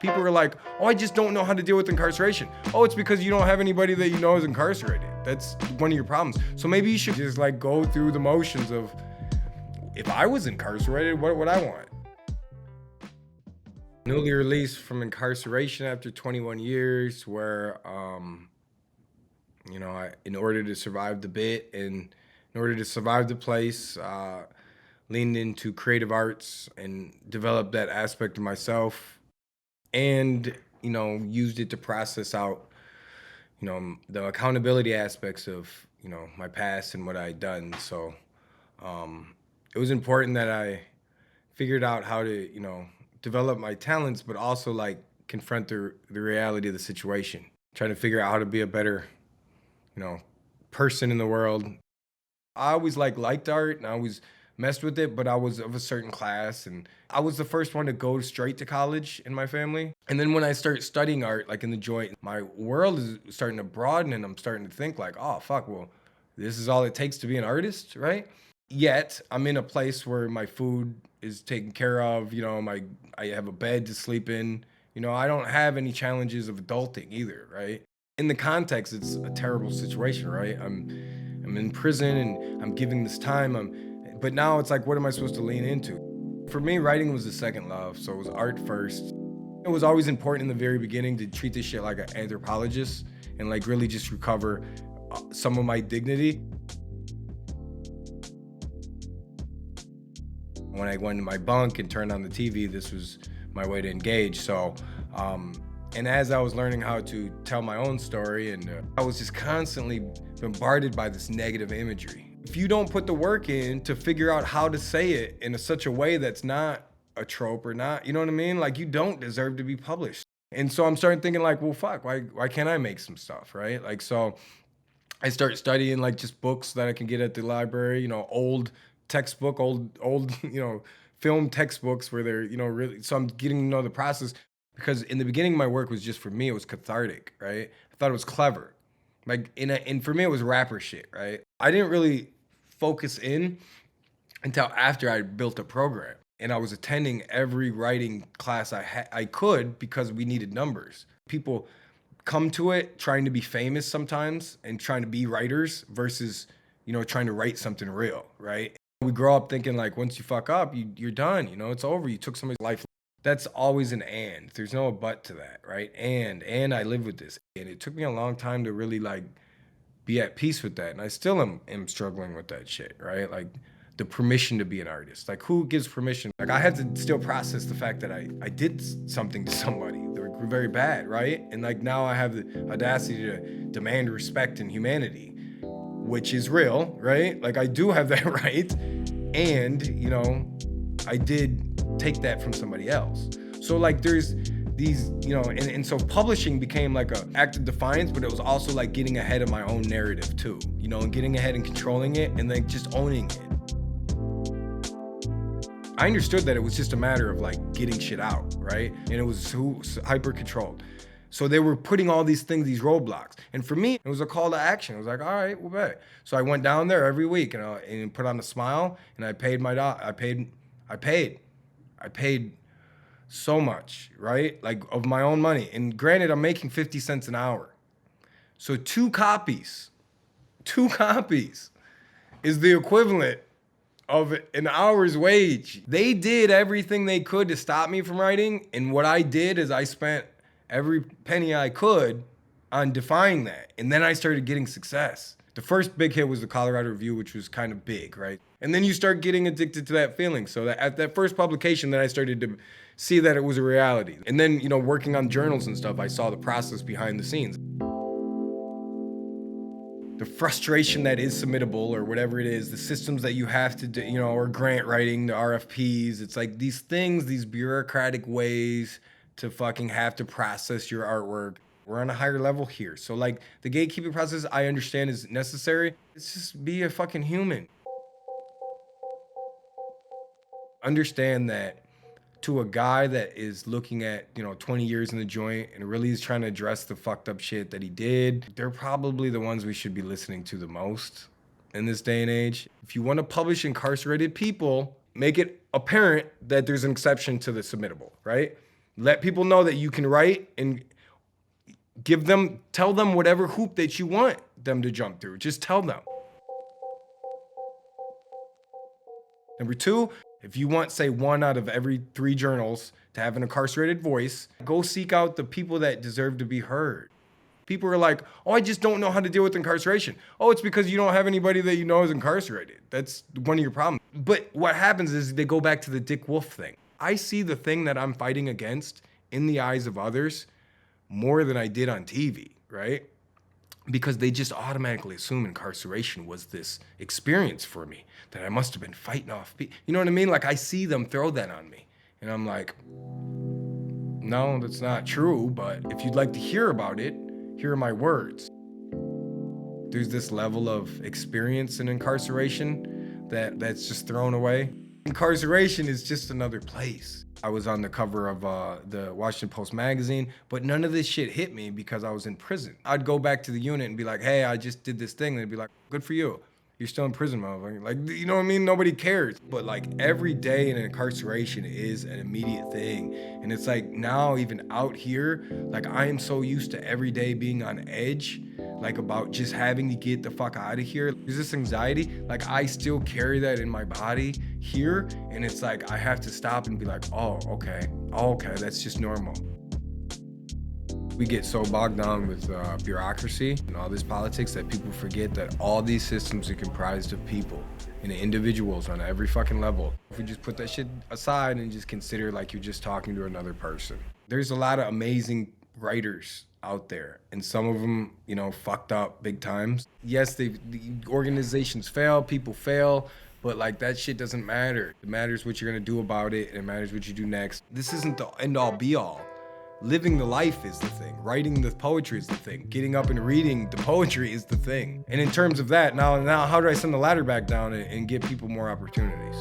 People are like, oh, I just don't know how to deal with incarceration. Oh, it's because you don't have anybody that you know is incarcerated. That's one of your problems. So maybe you should just like go through the motions of, if I was incarcerated, what would I want? Newly released from incarceration after 21 years, where, in order to survive the bit and in order to survive the place, leaned into creative arts and developed that aspect of myself and, used it to process out, the accountability aspects of, my past and what I'd done. So it was important that I figured out how to, develop my talents, but also like confront the reality of the situation. Trying to figure out how to be a better, person in the world. I always liked art and I always messed with it, but I was of a certain class and I was the first one to go straight to college in my family. And then when I started studying art, like in the joint, my world is starting to broaden and I'm starting to think like, oh, fuck, well, this is all it takes to be an artist, right? Yet I'm in a place where my food is taken care of, I have a bed to sleep in. I don't have any challenges of adulting either, right? In the context, it's a terrible situation, right? I'm in prison and I'm giving this time. But now it's like, what am I supposed to lean into? For me, writing was a second love, so it was art first. It was always important in the very beginning to treat this shit like an anthropologist and like really just recover some of my dignity. When I went to my bunk and turned on the TV, this was my way to engage. So, and as I was learning how to tell my own story, and I was just constantly bombarded by this negative imagery. If you don't put the work in to figure out how to say it in such a way that's not a trope or not, you know what I mean? Like, you don't deserve to be published. And so I'm starting thinking like, well, fuck, why can't I make some stuff, right? Like, so I start studying like just books that I can get at the library, old textbook, old, film textbooks where they're, really, so I'm getting to know the process because in the beginning, my work was just for me, it was cathartic, right? I thought it was clever. Like, and for me, it was rapper shit, right? I didn't really focus in until after I built a program and I was attending every writing class I could because we needed numbers. People come to it trying to be famous sometimes and trying to be writers versus, trying to write something real, right? We grow up thinking like, once you fuck up, you're done, it's over. You took somebody's life. That's always an and. There's no but to that, right? And I live with this. And it took me a long time to really like be at peace with that. And I still am struggling with that shit, right? Like the permission to be an artist. Like who gives permission? Like I had to still process the fact that I did something to somebody that were very bad, right? And like now I have the audacity to demand respect and humanity, which is real, right? Like I do have that right. And, I did take that from somebody else. So like there's these, and so publishing became like an act of defiance, but it was also like getting ahead of my own narrative too, and getting ahead and controlling it and like just owning it. I understood that it was just a matter of like getting shit out, right? And it was hyper controlled. So they were putting all these things, these roadblocks. And for me, it was a call to action. I was like, all right, we'll bet. So I went down there every week and put on a smile and I paid I paid so much, right? Like of my own money. And granted, I'm making 50 cents an hour. So two copies is the equivalent of an hour's wage. They did everything they could to stop me from writing. And what I did is I spent every penny I could on defying that. And then I started getting success. The first big hit was the Colorado Review, which was kind of big, right? And then you start getting addicted to that feeling. So that at that first publication, then I started to see that it was a reality. And then, working on journals and stuff, I saw the process behind the scenes. The frustration that is submittable or whatever it is, the systems that you have to do, or grant writing, the RFPs, it's like these things, these bureaucratic ways to fucking have to process your artwork. We're on a higher level here. So like the gatekeeping process I understand is necessary. It's just be a fucking human. Understand that to a guy that is looking at, 20 years in the joint and really is trying to address the fucked up shit that he did, they're probably the ones we should be listening to the most in this day and age. If you want to publish incarcerated people, make it apparent that there's an exception to the submittable, right? Let people know that you can write and tell them whatever hoop that you want them to jump through. Just tell them. Number two, if you want, say, 1 out of every 3 journals to have an incarcerated voice, go seek out the people that deserve to be heard. People are like, oh, I just don't know how to deal with incarceration. Oh, it's because you don't have anybody that you know is incarcerated. That's one of your problems. But what happens is they go back to the Dick Wolf thing. I see the thing that I'm fighting against in the eyes of others more than I did on TV, right? Because they just automatically assume incarceration was this experience for me, that I must have been fighting off people. You know what I mean? Like, I see them throw that on me. And I'm like, no, that's not true. But if you'd like to hear about it, here are my words. There's this level of experience in incarceration that's just thrown away. Incarceration is just another place. I was on the cover of the Washington Post magazine, but none of this shit hit me because I was in prison. I'd go back to the unit and be like, hey, I just did this thing. And they'd be like, good for you. You're still in prison, motherfucker. Like, you know what I mean? Nobody cares. But like, every day in incarceration is an immediate thing. And it's like, now even out here, like, I am so used to every day being on edge, like, about just having to get the fuck out of here. There's this anxiety, like, I still carry that in my body here. And it's like, I have to stop and be like, oh, okay, that's just normal. We get so bogged down with bureaucracy and all this politics that people forget that all these systems are comprised of people and individuals on every fucking level. If we just put that shit aside and just consider like you're just talking to another person. There's a lot of amazing writers out there, and some of them, you know, fucked up big times. Yes, the organizations fail, people fail, but like, that shit doesn't matter. It matters what you're gonna do about it, and it matters what you do next. This isn't the end all be all. Living the life is the thing. Writing the poetry is the thing. Getting up and reading the poetry is the thing. And in terms of that, now how do I send the ladder back down and get people more opportunities?